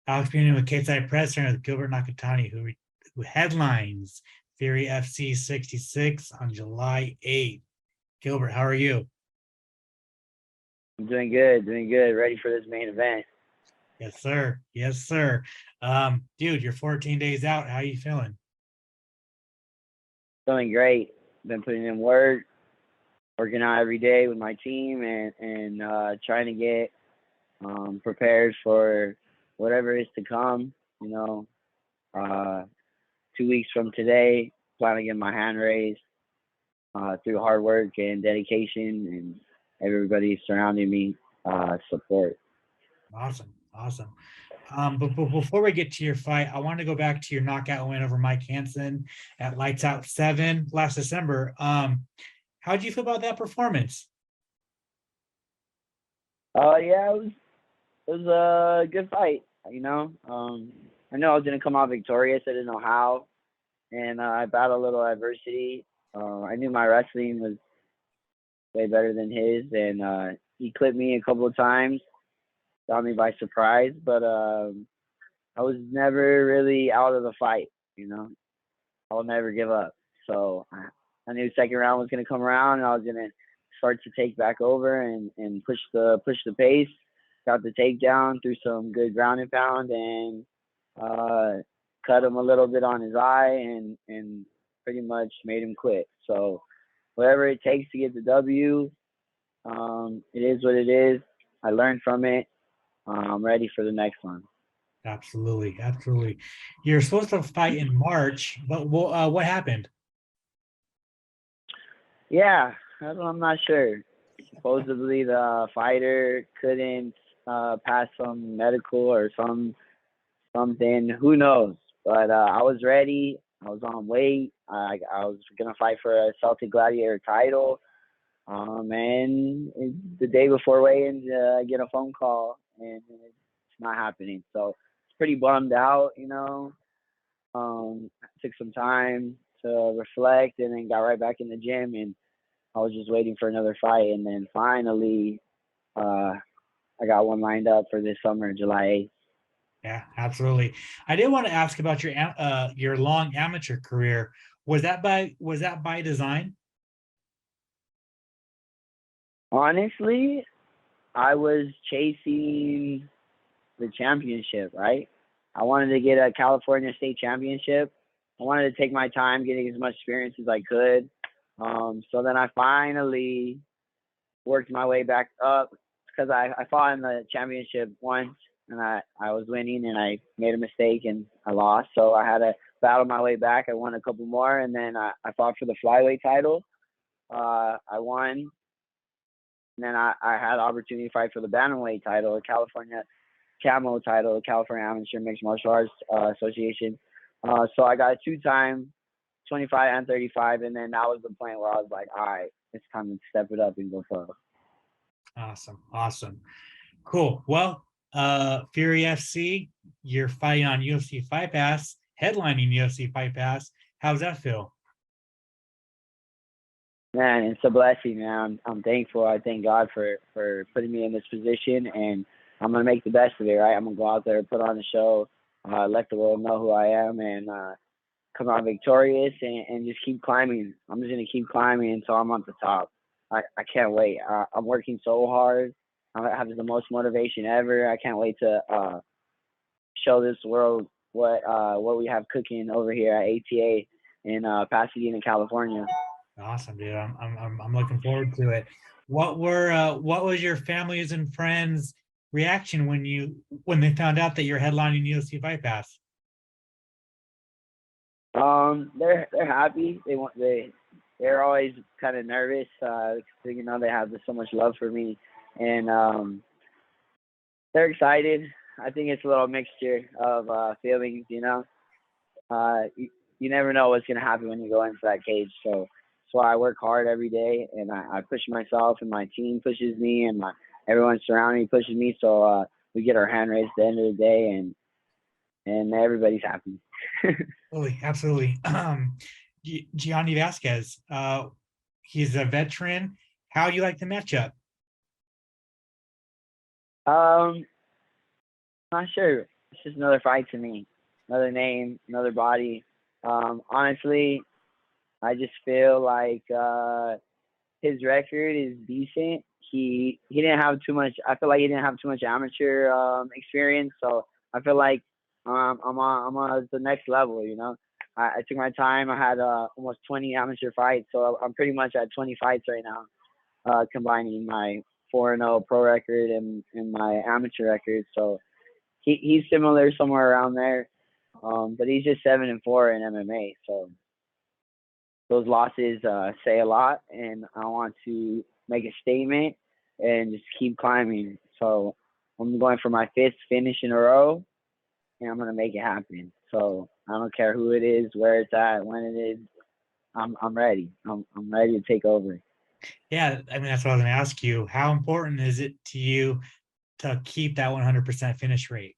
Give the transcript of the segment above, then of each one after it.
Alex Bunin with Stateside Press Center with Gilbert Nakatani, who headlines Fury FC 66 on July 8th. Gilbert, how are you? I'm doing good, Ready for this main event. Yes, sir. Yes, sir. Dude, you're 14 days out. How are you feeling? Feeling great. Been putting in work, working out every day with my team, and trying to get prepared for whatever is to come. 2 weeks from today, plan to get my hand raised through hard work and dedication, and everybody surrounding me support. Awesome. Awesome. But before we get to your fight, I want to go back to your knockout win over Mike Hansen at Lights Out 7 last December. How did you feel about that performance? Yeah, it was a good fight. I know I was gonna come out victorious. I didn't know how, and I battled a little adversity. I knew my wrestling was way better than his, and he clipped me a couple of times, got me by surprise. But I was never really out of the fight. I'll never give up. So I knew the second round was gonna come around, and I was gonna start to take back over and push the pace. Got the takedown, threw some good ground and pound, and cut him a little bit on his eye, and pretty much made him quit. So whatever it takes to get the W, it is what it is. I learned from it. I'm ready for the next one. Absolutely. Absolutely. You're supposed to fight in March, but what happened? Yeah, I'm not sure. Supposedly the fighter couldn't pass some medical or something. Who knows? But I was ready. I was on weight. I was gonna fight for a Celtic Gladiator title. And the day before weigh-in, I get a phone call, and it's not happening. So it's pretty bummed out. Took some time to reflect, and then got right back in the gym, and I was just waiting for another fight, and then finally, I got one lined up for this summer, July 8th. Yeah, absolutely. I did want to ask about your long amateur career. Was that by design? Honestly, I was chasing the championship, right? I wanted to get a California state championship. I wanted to take my time getting as much experience as I could. So then I finally worked my way back up because I fought in the championship once, and I was winning, and I made a mistake and I lost. So I had to battle my way back. I won a couple more, and then I fought for the flyweight title. I won, and then I had the opportunity to fight for the bantamweight title, the California Camo title, the California Amateur Mixed Martial Arts Association. So I got a two-time 25 and 35, and then that was the point where I was like, all right, it's time to step it up and go pro. Awesome. Awesome. Cool. Well, Fury FC, you're fighting on UFC Fight Pass, headlining UFC Fight Pass. How's that feel? Man, it's a blessing, man. I'm thankful. I thank God for putting me in this position, and I'm gonna make the best of it. Right, I'm gonna go out there, put on a show, let the world know who I am, and come out victorious, and just keep climbing. I'm just gonna keep climbing until I'm on the top. I can't wait. I'm working so hard. I have the most motivation ever. I can't wait to show this world what we have cooking over here at ATA in Pasadena, California. Awesome, dude. I'm looking forward to it. What was your family's and friends' reaction when they found out that you're headlining UFC Fight Pass? They're happy. They're always kind of nervous. They have so much love for me, and they're excited. I think it's a little mixture of feelings. You never know what's gonna happen when you go into that cage. So that's why I work hard every day, and I push myself, and my team pushes me, and everyone surrounding me pushes me. So we get our hand raised at the end of the day, and everybody's happy. Absolutely, absolutely. Giovanni Vasquez, he's a veteran. How do you like the matchup? Not sure. it's just another fight to me, another name, another body. Honestly, I just feel like his record is decent. He didn't have too much. I feel like he didn't have too much amateur experience. So I feel like I'm on the next level. You know, I took my time. I had almost 20 amateur fights, so I'm pretty much at 20 fights right now, combining my 4-0 pro record and my amateur record. So he's similar somewhere around there, but he's just 7-4 in MMA. So those losses say a lot, and I want to make a statement and just keep climbing. So I'm going for my 5th finish in a row, and I'm gonna make it happen. So I don't care who it is, where it's at, when it is. I'm ready. I'm ready to take over. Yeah, I mean, that's what I was going to ask you. How important is it to you to keep that 100% finish rate?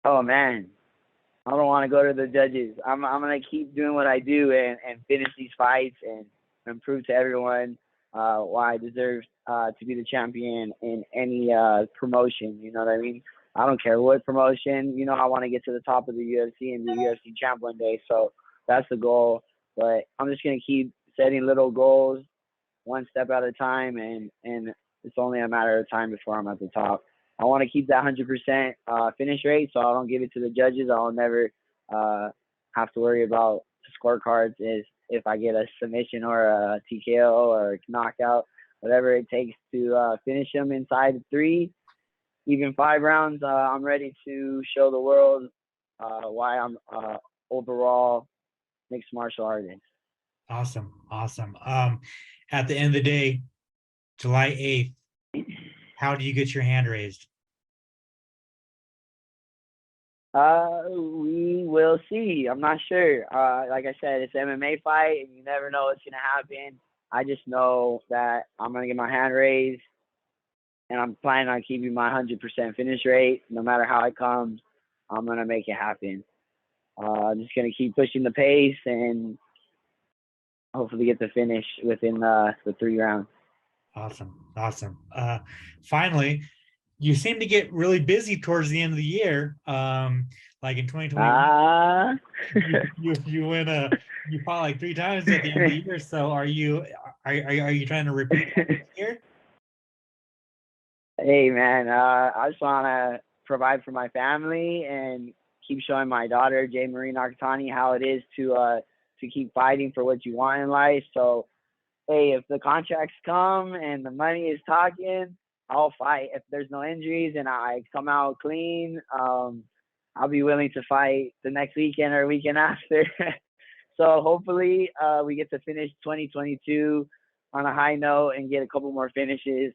Oh man, I don't want to go to the judges. I'm gonna keep doing what I do and finish these fights and prove to everyone why I deserve to be the champion in any promotion. You know what I mean? I don't care what promotion. You know, I want to get to the top of the UFC and be UFC champ one day. So that's the goal. But I'm just gonna keep setting little goals, one step at a time, and it's only a matter of time before I'm at the top. I want to keep that 100% finish rate, so I don't give it to the judges. I'll never have to worry about the scorecards if I get a submission or a TKO or a knockout, whatever it takes to finish them inside 3, even 5 rounds. I'm ready to show the world why I'm overall mixed martial artist. Awesome. Awesome. At the end of the day, July 8th, how do you get your hand raised? We will see. I'm not sure. Like I said, it's an MMA fight, and you never know what's gonna happen. I just know that I'm gonna get my hand raised, and I'm planning on keeping my 100% finish rate, no matter how it comes. I'm gonna make it happen. I'm just gonna keep pushing the pace and hopefully get the finish within the 3 rounds. Awesome. Awesome. Finally, you seem to get really busy towards the end of the year. Like in 2021, you win you fought like 3 times at the end of the year. So are you trying to repeat that this year? Hey man, I just wanna provide for my family and keep showing my daughter, Gilbert Nakatani, how it is to keep fighting for what you want in life. So hey, if the contracts come and the money is talking, I'll fight. If there's no injuries and I come out clean, I'll be willing to fight the next weekend or weekend after. So hopefully we get to finish 2022 on a high note and get a couple more finishes.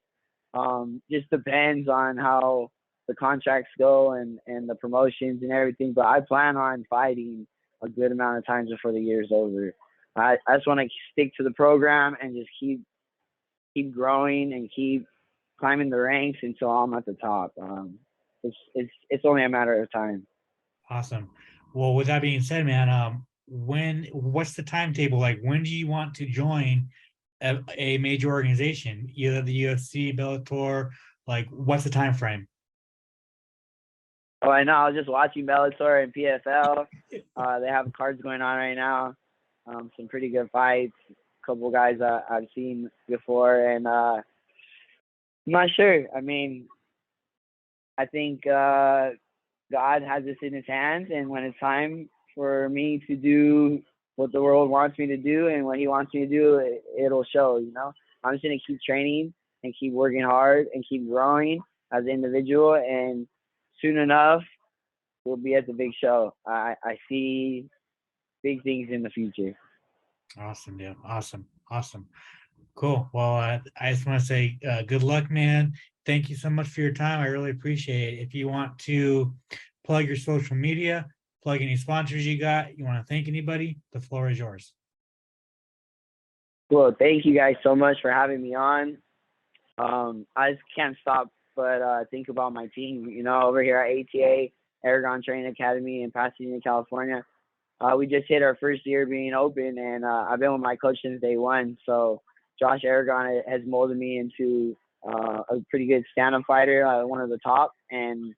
Just depends on how the contracts go and the promotions and everything. But I plan on fighting a good amount of times before the year's over. I just want to stick to the program and just keep growing and keep climbing the ranks until I'm at the top. It's only a matter of time. Awesome. Well, with that being said, man, what's the timetable like? When do you want to join a major organization, either the UFC, Bellator? Like, what's the time frame? Oh, I know. I was just watching Bellator and PFL. They have cards going on right now. Some pretty good fights. A couple guys I've seen before, and I'm not sure. I mean, I think God has this in His hands, and when it's time for me to do what the world wants me to do and what He wants me to do, it'll show. You know, I'm just gonna keep training and keep working hard and keep growing as an individual, and soon enough, we'll be at the big show. I see big things in the future. Awesome, dude. Awesome. Awesome. Cool. Well, I just want to say good luck, man. Thank you so much for your time. I really appreciate it. If you want to plug your social media, plug any sponsors you got, you want to thank anybody, the floor is yours. Well, thank you guys so much for having me on. I just can't stop but think about my team. You know, over here at ATA, Aragon Training Academy in Pasadena, California. We just hit our first year being open, and I've been with my coach since day one. So Josh Aragon has molded me into a pretty good stand-up fighter, one of the top. And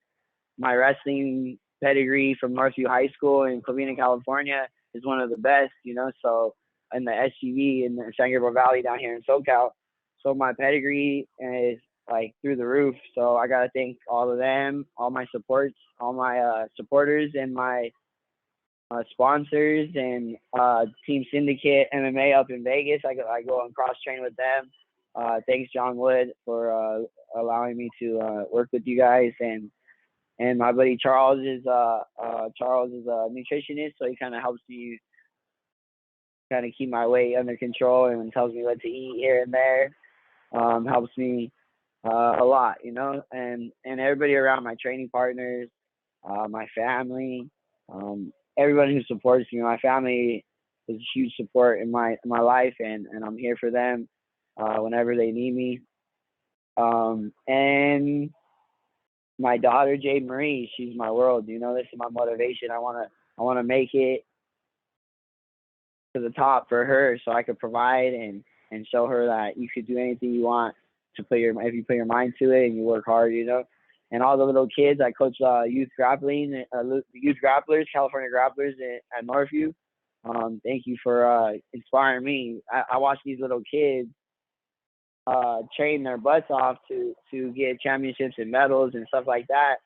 my wrestling pedigree from Northview High School in Covina, California is one of the best, you know, so in the SGV in the San Gabriel Valley down here in SoCal. So my pedigree is like through the roof. So I gotta thank all of them, all my supports, all my supporters and my sponsors and Team Syndicate MMA up in Vegas. I go and cross train with them. Thanks John Wood for allowing me to work with you guys, and my buddy Charles is a nutritionist, so he kind of helps me kind of keep my weight under control and tells me what to eat here and there. Helps me a lot, you know, and everybody around, my training partners, my family, everyone who supports me. My family is a huge support in my life, and I'm here for them whenever they need me. And my daughter Jade Marie, she's my world. You know, this is my motivation. I wanna make it to the top for her, so I could provide and show her that you could do anything you want if you put your mind to it and you work hard, you know. And all the little kids, I coach youth grappling, youth grapplers, California grapplers at Northview. Thank you for inspiring me. I watch these little kids train their butts off to get championships and medals and stuff like that,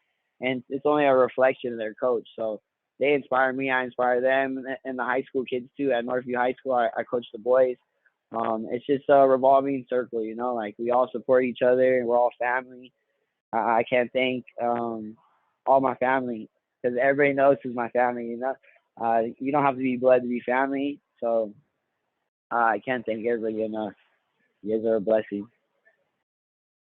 and it's only a reflection of their coach. So they inspire me, I inspire them, and the high school kids too. At Northview High School, I coach the boys. It's just a revolving circle, you know, like we all support each other and we're all family. I can't thank all my family, because everybody knows who's my family, you know. You don't have to be blood to be family, so I can't thank everybody enough. You guys are a blessing.